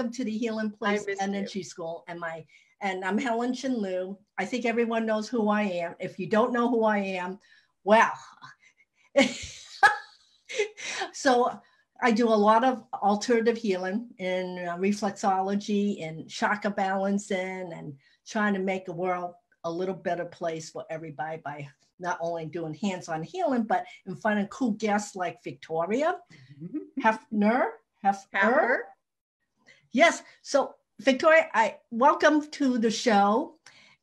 welcome to the Healing Place Energy School. And I'm Helen Chin-Liu. I think everyone knows who I am. If you don't know who I am, well, so I do a lot of alternative healing in reflexology and chakra balancing and trying to make the world a little better place for everybody by not only doing hands-on healing, but in finding cool guests like Victoria Haffer. Yes. So Victoria, I welcome to the show.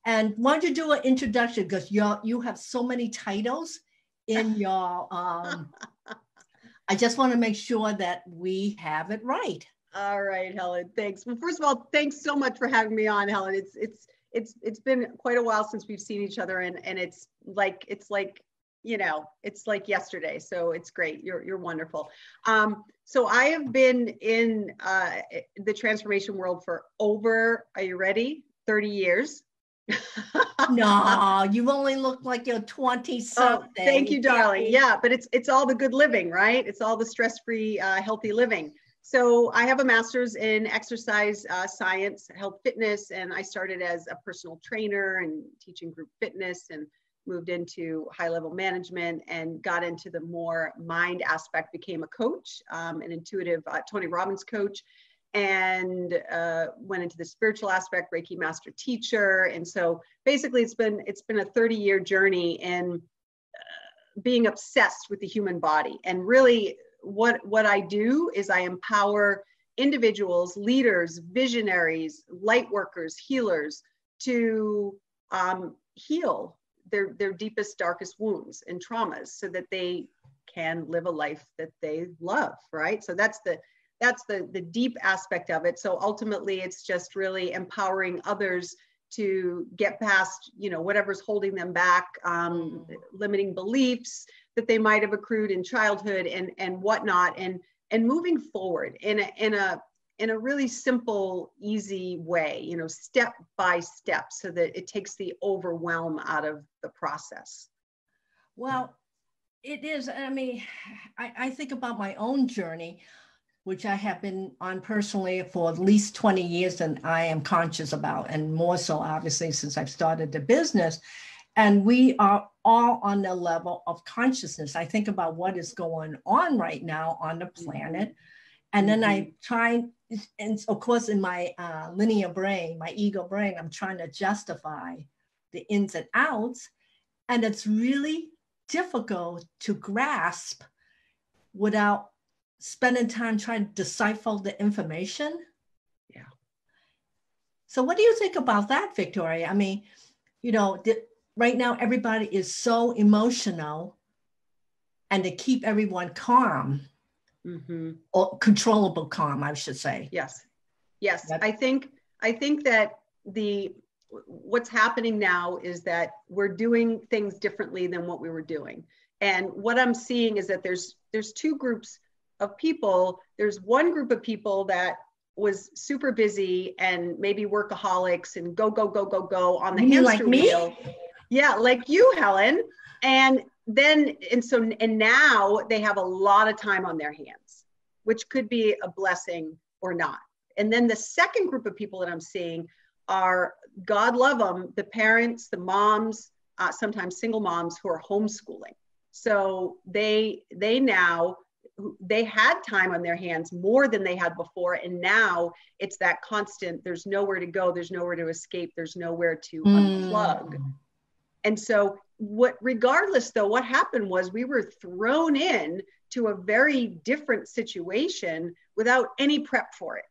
And why don't you do an introduction, because you have so many titles in your, I just want to make sure that we have it right. All right, Helen, thanks. Well, first of all, thanks so much for having me on, Helen. It's been quite a while since we've seen each other, and it's like yesterday. So it's great. You're wonderful. So I have been in the transformation world for over, are you ready? 30 years. No, you only look like you're 20 something. Oh, thank you, darling. Yeah, but it's all the good living, right? It's all the stress-free, healthy living. So I have a master's in exercise science, health fitness, and I started as a personal trainer and teaching group fitness, and moved into high-level management and got into the more mind aspect, became a coach, an intuitive Tony Robbins coach, and went into the spiritual aspect, Reiki master teacher. And so basically it's been a 30-year journey in being obsessed with the human body. And really what I do is I empower individuals, leaders, visionaries, light workers, healers to heal their deepest, darkest wounds and traumas so that they can live a life that they love, right? So that's the deep aspect of it. So ultimately it's just really empowering others to get past, whatever's holding them back, limiting beliefs that they might have accrued in childhood and whatnot, and moving forward in a really simple, easy way, step by step, so that it takes the overwhelm out of the process. Well, it is. I mean, I think about my own journey, which I have been on personally for at least 20 years, and I am conscious about, and more so obviously since I've started the business. And we are all on the level of consciousness. I think about what is going on right now on the planet. And then I try, and of course in my linear brain, my ego brain, I'm trying to justify the ins and outs. And it's really difficult to grasp without spending time trying to decipher the information. Yeah. So what do you think about that, Victoria? I mean, right now everybody is so emotional, and to keep everyone calm, or controllable calm, I should say. Yes. I think that what's happening now is that we're doing things differently than what we were doing. And what I'm seeing is that there's two groups of people. There's one group of people that was super busy and maybe workaholics and go on the hamster wheel. Yeah, like you, Helen. And now they have a lot of time on their hands, which could be a blessing or not. And then the second group of people that I'm seeing are, God love them, the parents, the moms, sometimes single moms who are homeschooling. So they had time on their hands more than they had before. And now it's that constant, there's nowhere to go, there's nowhere to escape, there's nowhere to unplug. And so regardless though, what happened was we were thrown in to a very different situation without any prep for it.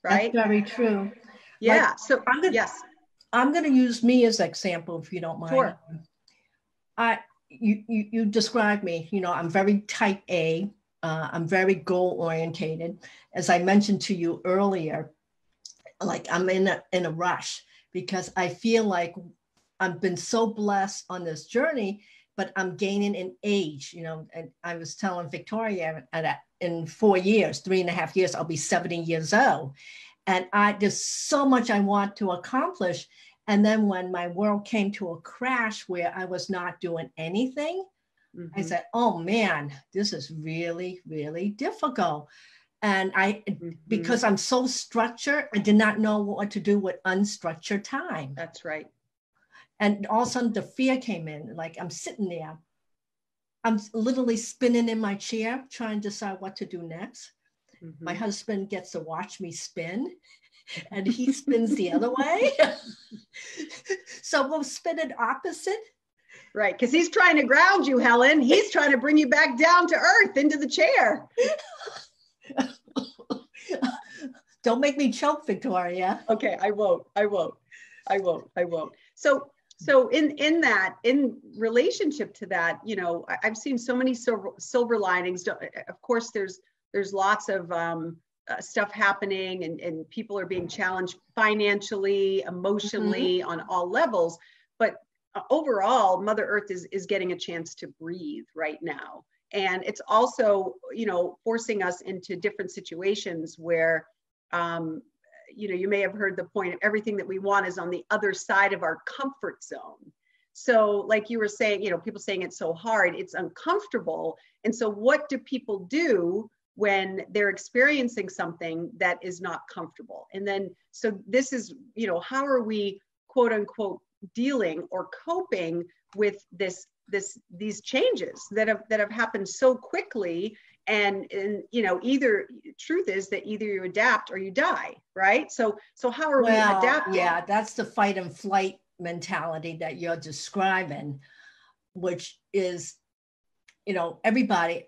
Right? That's very true. Yeah. Like, so I'm going to use me as an example, if you don't mind. Sure. You described me, I'm very type A. I'm very goal orientated. As I mentioned to you earlier, like I'm in a rush because I feel like I've been so blessed on this journey, but I'm gaining in age, and I was telling Victoria in 4 years, 3.5 years, I'll be 70 years old. And there's so much I want to accomplish. And then when my world came to a crash where I was not doing anything, I said, oh man, this is really, really difficult. And because I'm so structured, I did not know what to do with unstructured time. That's right. And all of a sudden the fear came in, like I'm sitting there. I'm literally spinning in my chair, trying to decide what to do next. My husband gets to watch me spin, and he spins the other way. So we'll spin it opposite. Right, because he's trying to ground you, Helen. He's trying to bring you back down to earth into the chair. Don't make me choke, Victoria. Okay, I won't. So in relationship to that, you know, I've seen so many silver linings. Of course, there's lots of stuff happening, and people are being challenged financially, emotionally, on all levels. But overall, Mother Earth is getting a chance to breathe right now. And it's also, you know, forcing us into different situations where, you know, you may have heard the point of everything that we want is on the other side of our comfort zone. So like you were saying, you know, people saying it's so hard, it's uncomfortable. And so what do people do when they're experiencing something that is not comfortable? And then, so this is, you know, how are we, quote unquote, dealing or coping with these changes that have happened so quickly? And you know, truth is that either you adapt or you die, right? So how are we adapting? Yeah, that's the fight and flight mentality that you're describing, which is, you know, everybody.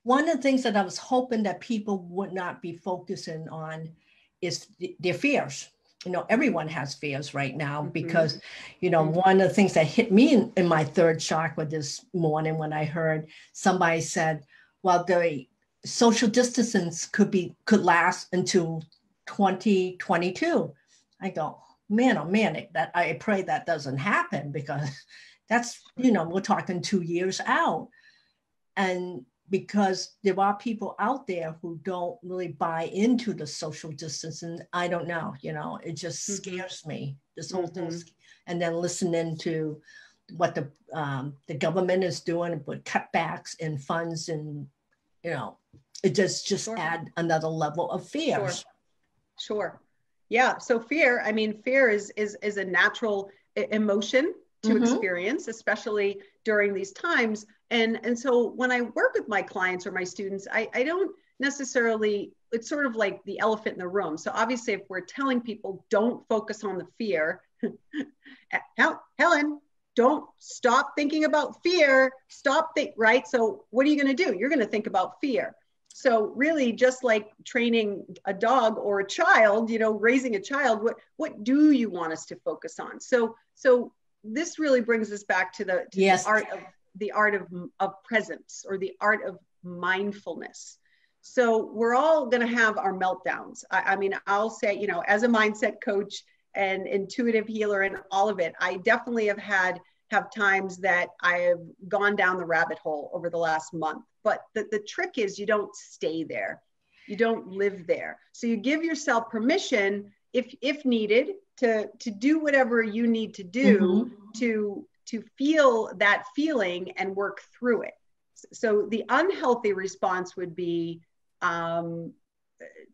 One of the things that I was hoping that people would not be focusing on is their fears. You know, everyone has fears right now because, you know, one of the things that hit me in my third chakra this morning when I heard somebody said, well, the social distance could last until 2022. I go, man, oh man, that I pray that doesn't happen, because that's, you know, we're talking 2 years out. And because there are people out there who don't really buy into the social distancing. I don't know, you know, it just scares me, this whole thing. And then listening to what the government is doing with cutbacks in funds, and, you know, it just add another level of fear. Sure. Yeah. So fear is a natural emotion to experience, especially during these times. And so when I work with my clients or my students, I don't necessarily, it's sort of like the elephant in the room. So obviously, if we're telling people don't focus on the fear, Helen, don't stop thinking about fear, right? So what are you going to do? You're going to think about fear. So really, just like training a dog or a child, you know, raising a child, what do you want us to focus on? So this really brings us back to the art of presence, or the art of mindfulness. So we're all going to have our meltdowns. I mean, I'll say, you know, as a mindset coach and intuitive healer and all of it, I definitely have times that I have gone down the rabbit hole over the last month. But the trick is you don't stay there. You don't live there. So you give yourself permission, if needed, to do whatever you need to do to feel that feeling and work through it. So the unhealthy response would be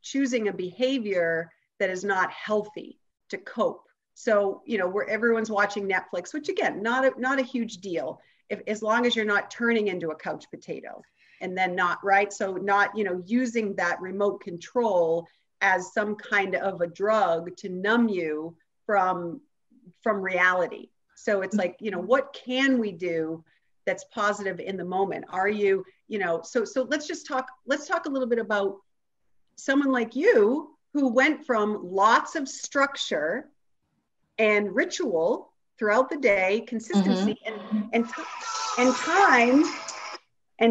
choosing a behavior that is not healthy to cope. So, you know, where everyone's watching Netflix, which again, not a huge deal, as long as you're not turning into a couch potato, and then not, right? So not, you know, using that remote control as some kind of a drug to numb you from reality. So it's like, you know, what can we do that's positive in the moment? Are you, you know, so let's talk a little bit about someone like you who went from lots of structure and ritual throughout the day, consistency, and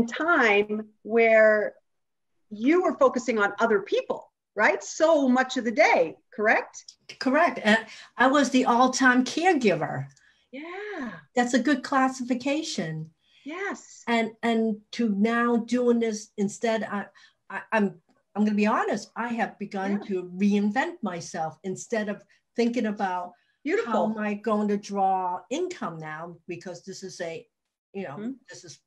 time where you were focusing on other people, right? So much of the day, correct? Correct. And I was the all-time caregiver. Yeah. That's a good classification. Yes. And to now doing this instead, I'm going to be honest, I have begun to reinvent myself instead of thinking about how am I going to draw income now, because this is this is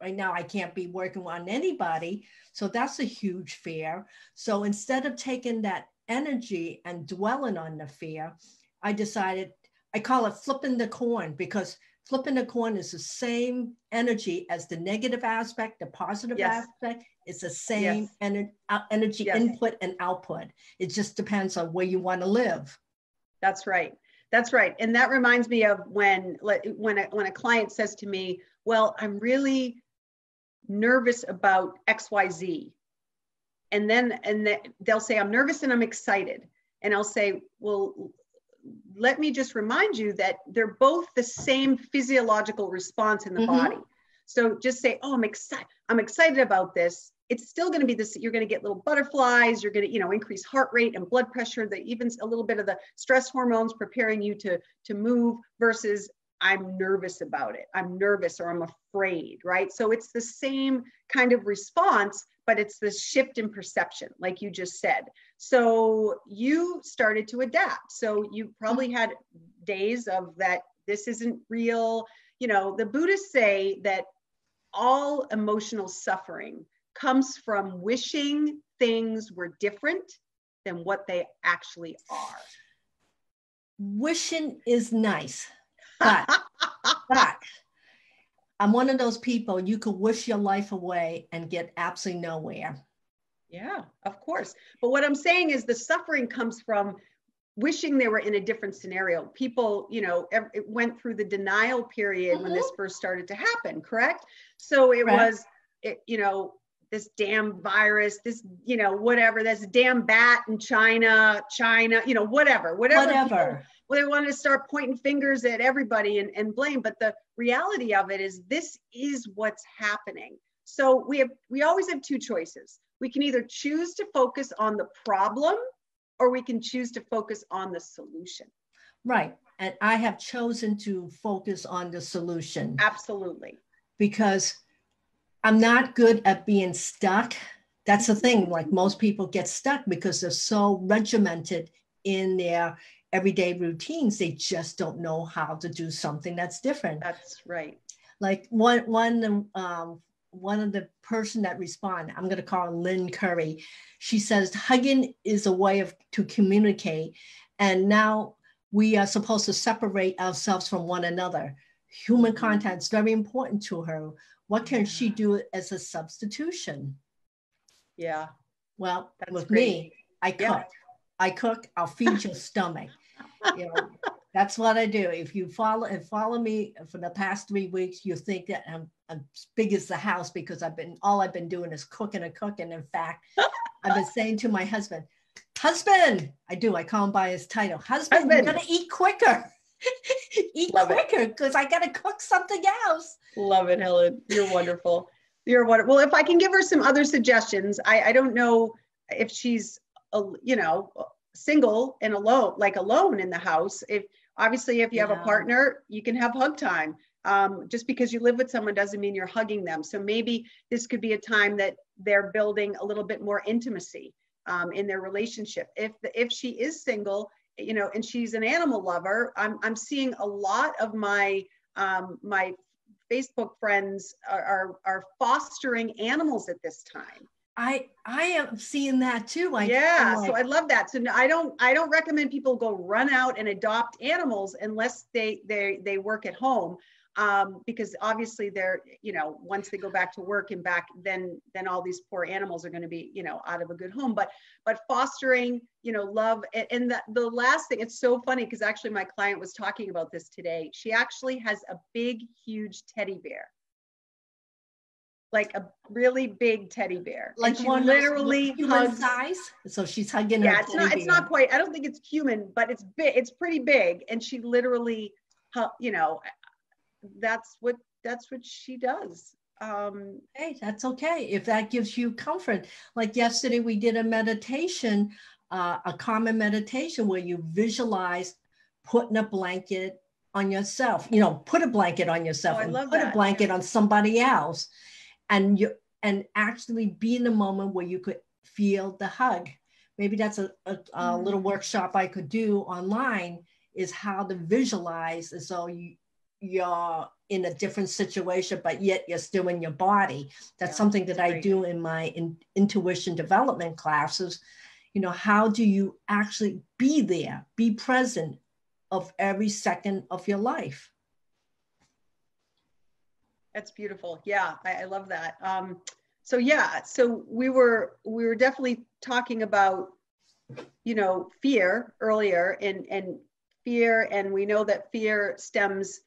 right now I can't be working on anybody. So that's a huge fear. So instead of taking that energy and dwelling on the fear, I decided, I call it flipping the coin, because flipping the coin is the same energy as the negative aspect, the positive Yes. aspect. It's the same Yes. energy Yes. input and output. It just depends on where you want to live. That's right. That's right. And that reminds me of when a client says to me, well, I'm really nervous about XYZ. And then they'll say, I'm nervous and I'm excited. And I'll say, well, let me just remind you that they're both the same physiological response in the body. So just say, oh, I'm excited about this. It's still going to be this, you're going to get little butterflies, you're going to, increase heart rate and blood pressure, that even a little bit of the stress hormones preparing you to move, versus I'm nervous about it. I'm nervous or I'm afraid, right? So it's the same kind of response, but it's the shift in perception, like you just said. So you started to adapt. So you probably had days of that, this isn't real. The Buddhists say that all emotional suffering comes from wishing things were different than what they actually are. Wishing is nice, but I'm one of those people, you could wish your life away and get absolutely nowhere. Yeah, of course. But what I'm saying is the suffering comes from wishing they were in a different scenario. People, it went through the denial period when this first started to happen, correct? So it was, this damn virus, this, whatever, this damn bat in China, whatever. People, they wanted to start pointing fingers at everybody and blame. But the reality of it is, this is what's happening. So we always have two choices. We can either choose to focus on the problem, or we can choose to focus on the solution. Right. And I have chosen to focus on the solution. Absolutely. Because I'm not good at being stuck. That's the thing. Like, most people get stuck because they're so regimented in their everyday routines. They just don't know how to do something that's different. That's right. Like one of the person that respond, I'm going to call her Lynn Curry. She says, hugging is a way to communicate. And now we are supposed to separate ourselves from one another. Human contact is very important to her. What can she do as a substitution? Yeah. Well, with me, I cook. Yeah. I cook, I'll feed your stomach. That's what I do. If you follow me for the past 3 weeks, you think that I'm as big as the house, because all I've been doing is cooking and cooking. In fact, I've been saying to my husband, I call him by his title. Husband, you gotta eat quicker. Love quicker, because I gotta cook something else. Love it, Helen. You're wonderful. You're wonderful. Well, if I can give her some other suggestions, I don't know if she's, single and alone in the house. If you have a partner, you can have hug time. Just because you live with someone doesn't mean you're hugging them. So maybe this could be a time that they're building a little bit more intimacy in their relationship. If she is single, and she's an animal lover, I'm seeing a lot of my my Facebook friends are fostering animals at this time. I am seeing that too. So I love that. So I don't recommend people go run out and adopt animals unless they work at home, because obviously they're, once they go back to work and back, then all these poor animals are going to be, out of a good home. But fostering, love. And the last thing, it's so funny, because actually my client was talking about this today. She actually has a big, huge teddy bear. Like a really big teddy bear. Like, she literally human size. So she's hugging her teddy bear. It's not quite, I don't think it's human, but it's big, it's pretty big. And she literally, that's what she does. Hey, that's okay. If that gives you comfort. Like yesterday, we did a meditation, a common meditation where you visualize putting a blanket on yourself, put a blanket on yourself and put a blanket on somebody else. And actually be in the moment where you could feel the hug. Maybe that's a little workshop I could do online, is how to visualize as though you're in a different situation, but yet you're still in your body. That's something that I do in my intuition development classes. How do you actually be there, be present of every second of your life? That's beautiful. Yeah, I love that. So we were definitely talking about, fear earlier, and fear, and we know that fear stems,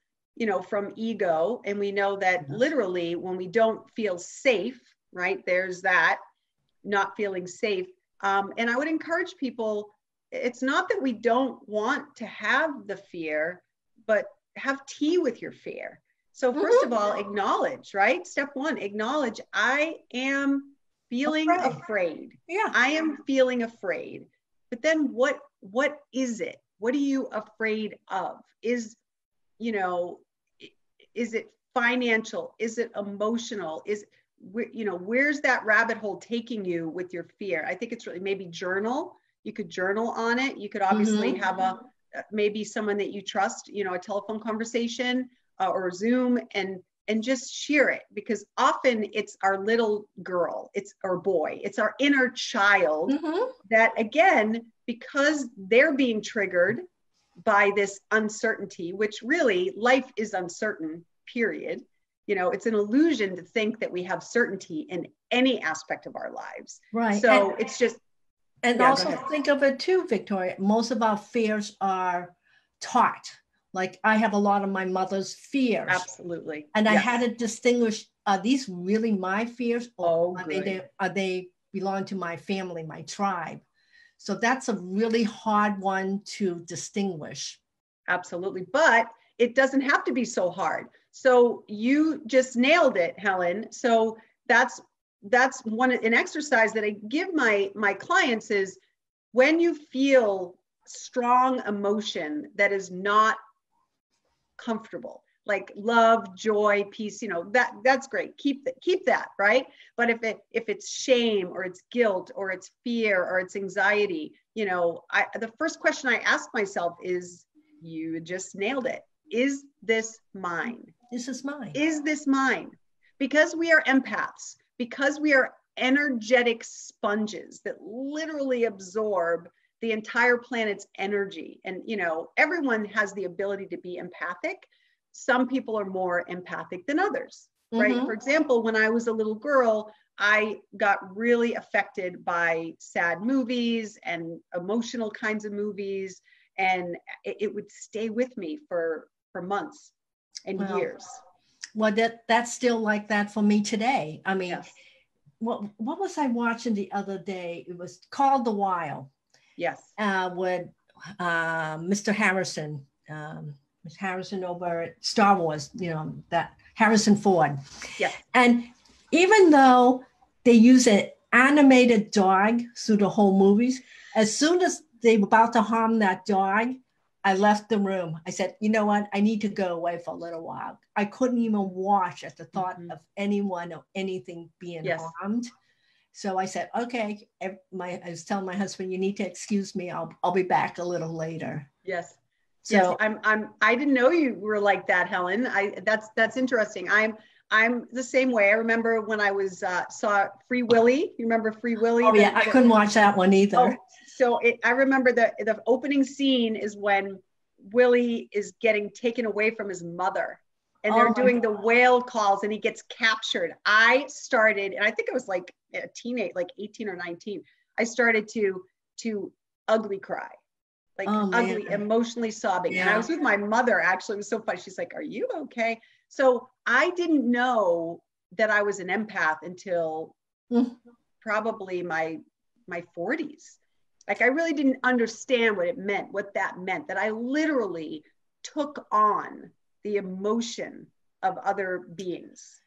from ego, and we know that literally when we don't feel safe, right? There's that not feeling safe. And I would encourage people, it's not that we don't want to have the fear, but have tea with your fear. So first of all, acknowledge, right? Step one, acknowledge, I am feeling afraid. Yeah. I am feeling afraid. But then what is it? What are you afraid of? Is it financial? Is it emotional? Where's that rabbit hole taking you with your fear? I think it's really, maybe journal. You could journal on it. You could obviously have maybe someone that you trust, a telephone conversation, or Zoom, and just share it, because often it's our little girl, or boy, it's our inner child that, again, because they're being triggered by this uncertainty, which really life is uncertain, period. It's an illusion to think that we have certainty in any aspect of our lives. Right. So it's just, and also think of it too, Victoria, most of our fears are taught. Like, I have a lot of my mother's fears. Absolutely. And I had to distinguish, are these really my fears? Or are they belong to my family, my tribe? So that's a really hard one to distinguish. Absolutely. But it doesn't have to be so hard. So you just nailed it, Helen. So that's an exercise that I give my clients is, when you feel strong emotion that is not comfortable, like love, joy, peace, that's great. Keep that, right? But if it's shame, or it's guilt, or it's fear, or it's anxiety, the first question I ask myself is, you just nailed it. Is this mine? This is mine. Is this mine? Because we are empaths, because we are energetic sponges that literally absorb the entire planet's energy. And, everyone has the ability to be empathic. Some people are more empathic than others, right? For example, when I was a little girl, I got really affected by sad movies and emotional kinds of movies. And it would stay with me for months and years. Well, that's still like that for me today. I mean, what was I watching the other day? It was called The Wild. Yes. With Mr. Harrison, Mr. Harrison over at Star Wars, that Harrison Ford. Yeah. And even though they use an animated dog through the whole movies, as soon as they were about to harm that dog, I left the room. I said, you know what? I need to go away for a little while. I couldn't even watch at the thought of anyone or anything being harmed. So I said, okay, I was telling my husband, you need to excuse me. I'll be back a little later. Yes. So I didn't know you were like that, Helen. That's interesting. I'm the same way. I remember when I saw Free Willy. You remember Free Willy? Oh yeah, I couldn't watch that one either. Oh, so I remember the opening scene is when Willy is getting taken away from his mother, and they're doing the whale calls, and he gets captured. I started, and I think I was like a teenage, like 18 or 19. I started to ugly cry. Like ugly, emotionally sobbing. Yeah. And I was with my mother, actually. It was so funny. She's like, are you okay? So I didn't know that I was an empath until probably my 40s. Like, I really didn't understand what that meant, that I literally took on the emotion of other beings.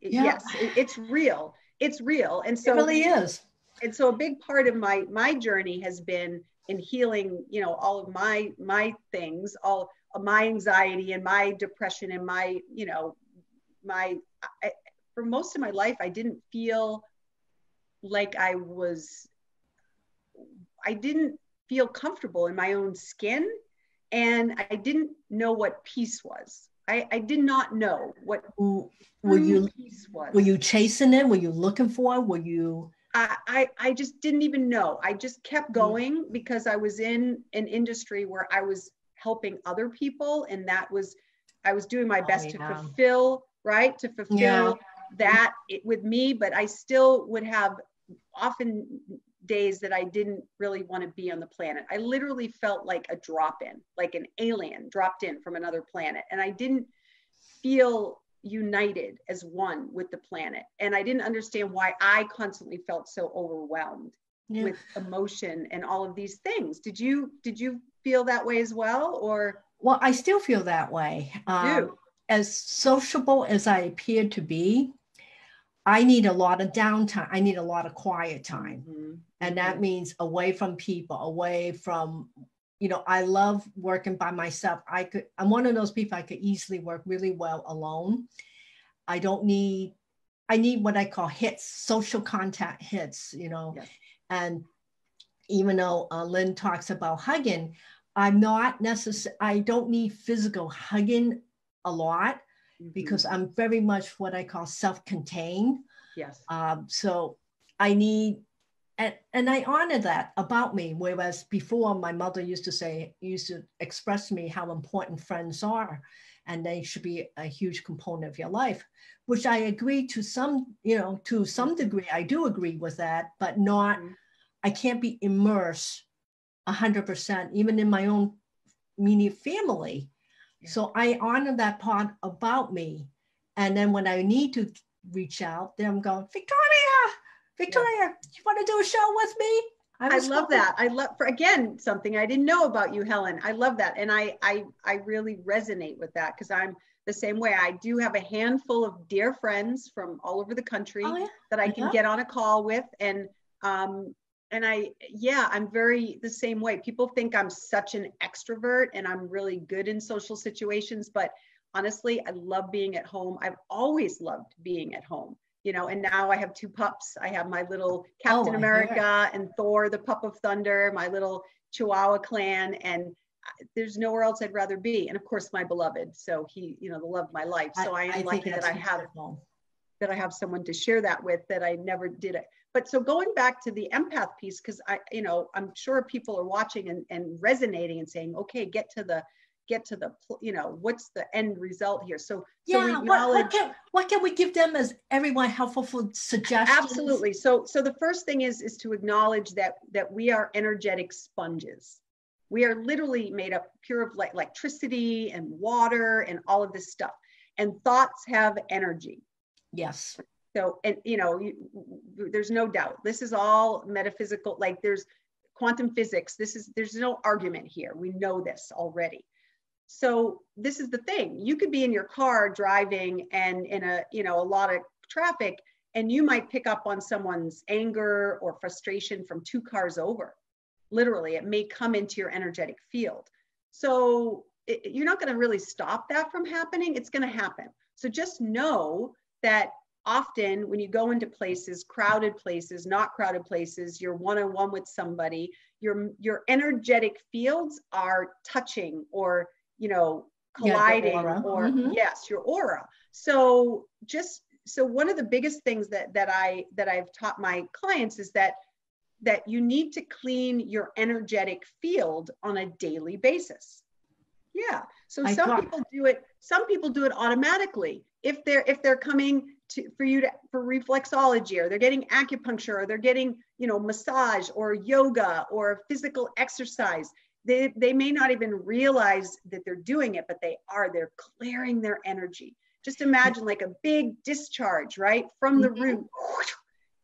Yeah. Yes, it's real. It's real. And so it really is. And so a big part of my journey has been in healing, all of my things, all of my anxiety and my depression and for most of my life, I didn't feel like I didn't feel comfortable in my own skin, and I didn't know what peace was. I did not know what Were true you peace was. were you were True you peace were was. you chasing it? Were you looking for it? Were you? I just didn't even know. I just kept Mm. going because I was in an industry where I was helping other people. And that was, I was doing my Oh best to yeah, fulfill, right? To yeah, fulfill that with me, but I still would have often days that I didn't really want to be on the planet. I literally felt like a drop in, like an alien dropped in from another planet. And I didn't feel united as one with the planet. And I didn't understand why I constantly felt so overwhelmed yeah. with emotion and all of these things. Did you feel that way as well, or Well, I still feel that way. you do? As sociable as I appear to be, I need a lot of downtime. I need a lot of quiet time. Mm-hmm. And Mm-hmm. that means away from people, away from, I love working by myself. I'm one of those people I could easily work really well alone. I don't need, I need what I call hits, social contact hits. Yes. And even though Lynn talks about hugging, I don't need physical hugging a lot because Mm-hmm. I'm very much what I call self-contained. Yes. So I need, and I honor that about me. Whereas before, my mother used to express to me how important friends are, and they should be a huge component of your life, which I agree to to some degree. I do agree with that, but not. Mm-hmm. I can't be immersed 100%, even in my own immediate family. Yeah. So I honor that part about me. And then when I need to reach out, then I'm going, Yes. Victoria, you want to do a show with me? I love that. I love, for again, something I didn't know about you, Helen. I love that. And I really resonate with that because I'm the same way. I do have a handful of dear friends from all over the country Oh yeah, that I can yeah. get on a call with. And I'm very the same way. People think I'm such an extrovert and I'm really good in social situations, but honestly, I love being at home. I've always loved being at home. And now I have two pups. I have my little Oh, Captain I hear it. America and Thor, the pup of thunder, my little Chihuahua clan, and there's nowhere else I'd rather be. And of course, my beloved. So he, the love of my life. So I am think lucky that that's I have someone to share that with that I never did it. But so going back to the empath piece, because I'm sure people are watching and resonating and saying, okay, get to the, what's the end result here? So we Yeah, acknowledge. what can we give them as everyone helpful suggestions? Absolutely. So the first thing is to acknowledge that we are energetic sponges. We are literally made up pure of electricity and water and all of this stuff. And thoughts have energy. Yes. So, and there's no doubt. This is all metaphysical. Like there's quantum physics. There's no argument here. We know this already. So this is the thing. You could be in your car driving and in a lot of traffic, and you might pick up on someone's anger or frustration from two cars over. Literally, it may come into your energetic field. So you're not going to really stop that from happening. It's going to happen. So just know that often when you go into places, crowded places, not crowded places, you're one-on-one with somebody, your energetic fields are touching or colliding, or yes, your aura. So one of the biggest things that I've taught my clients is that you need to clean your energetic field on a daily basis. Yeah. So some people do it automatically. If they're coming for reflexology, or they're getting acupuncture, or they're getting, massage or yoga or physical exercise, they may not even realize that they're doing it, but they're clearing their energy. Just imagine like a big discharge, right? From the root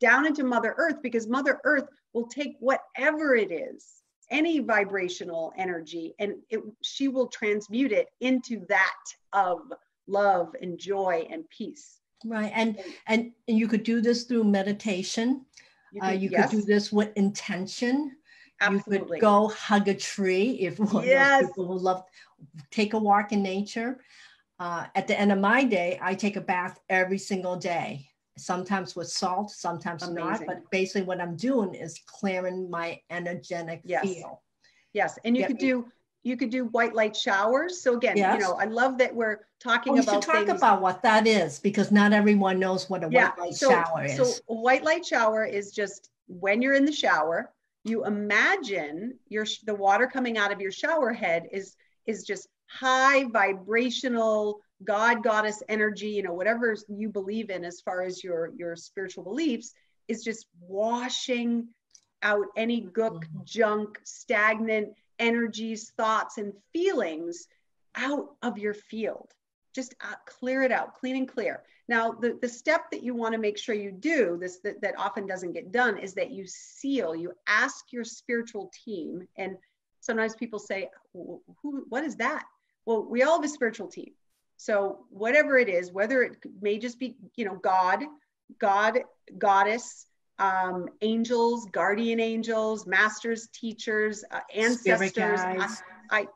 down into Mother Earth, because Mother Earth will take whatever it is, any vibrational energy, and she will transmute it into that of love and joy and peace. Right. And you could do this through meditation. You could do this with intention. Absolutely. You could go hug a tree if one of those people who love take a walk in nature. At the end of my day, I take a bath every single day, sometimes with salt, sometimes not. But basically what I'm doing is clearing my energetic field. Yes. And you could do you could do white light showers. So again, Yes. you know, I love that we're talking We about should talk things. about what that is, because not everyone knows what a white light shower is. So a white light shower is just when you're in the shower, you imagine the water coming out of your shower head is just high vibrational God, goddess energy, you know, whatever you believe in as far as your spiritual beliefs, is just washing out any gook, junk, stagnant energies, thoughts, and feelings out of your field. Just clear it out, clean and clear. Now, the step that you want to make sure you do, that often doesn't get done, is that you seal, you ask your spiritual team. And sometimes people say, what is that? Well, we all have a spiritual team. So whatever it is, whether it may just be, you know, God, goddess, angels, guardian angels, masters, teachers, ancestors,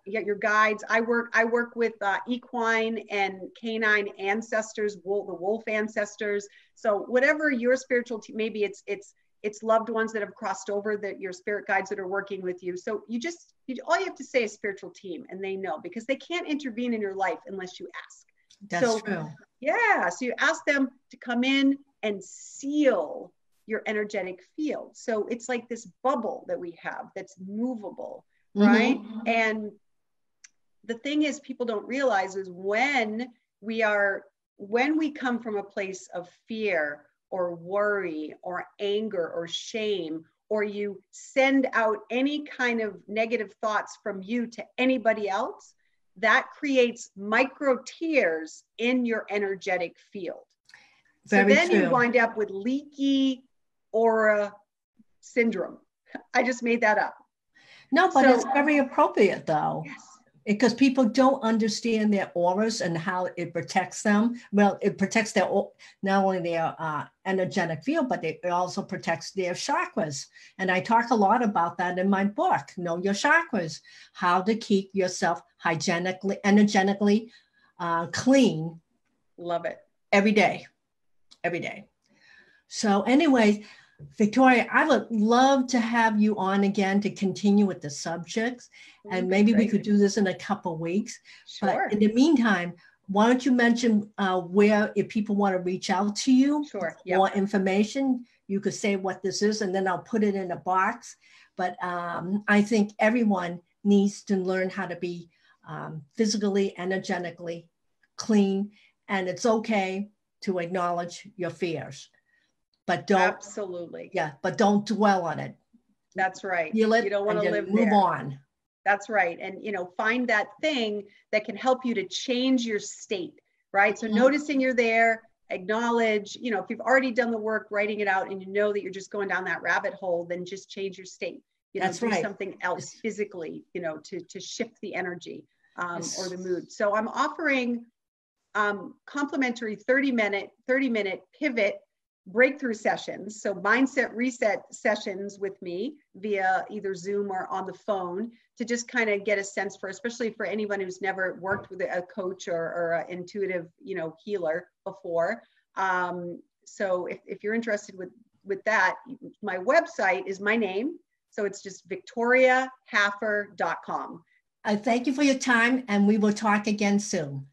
your guides. I work with equine and canine ancestors, the wolf ancestors. So whatever your spiritual team, maybe it's loved ones that have crossed over, that your spirit guides that are working with you. So all you have to say is spiritual team, and they know, because they can't intervene in your life unless you ask. That's true. Yeah. So you ask them to come in and seal your energetic field. So it's like this bubble that we have that's movable, right? And the thing is, people don't realize is when we come from a place of fear or worry or anger or shame, or you send out any kind of negative thoughts from you to anybody else, that creates microtears in your energetic field. So then you wind up with leaky aura syndrome. I just made that up. No, but it's very appropriate though. Yes. Because people don't understand their auras and how it protects them. Well, it protects not only their energetic field, but it also protects their chakras. And I talk a lot about that in my book, Know Your Chakras, how to keep yourself hygienically, energetically clean. Love it. Every day. So anyways, Victoria, I would love to have you on again to continue with the subjects, and maybe we could do this in a couple of weeks. Sure. But in the meantime, why don't you mention where, if people want to reach out to you, more information, you could say what this is, and then I'll put it in a box. But I think everyone needs to learn how to be physically, energetically clean, and it's okay to acknowledge your fears. But don't but don't dwell on it. That's right. Feel it, you don't want to live move there. on. That's right. And, you know, find that thing that can help you to change your state, right? So noticing you're there, acknowledge, you know, if you've already done the work, writing it out, and you know that you're just going down that rabbit hole, then just change your state. You know, do something else physically, you know, to shift the energy or the mood. So I'm offering complimentary 30-minute pivot breakthrough sessions. So mindset reset sessions with me via either Zoom or on the phone, to just kind of get a sense for, especially for anyone who's never worked with a coach or an intuitive, you know, healer before. So if you're interested with that, my website is my name. So it's just victoriahaffer.com. I thank you for your time, and we will talk again soon.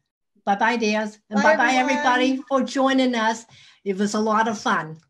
Bye-bye, dears. And bye bye-bye, everybody, for joining us. It was a lot of fun.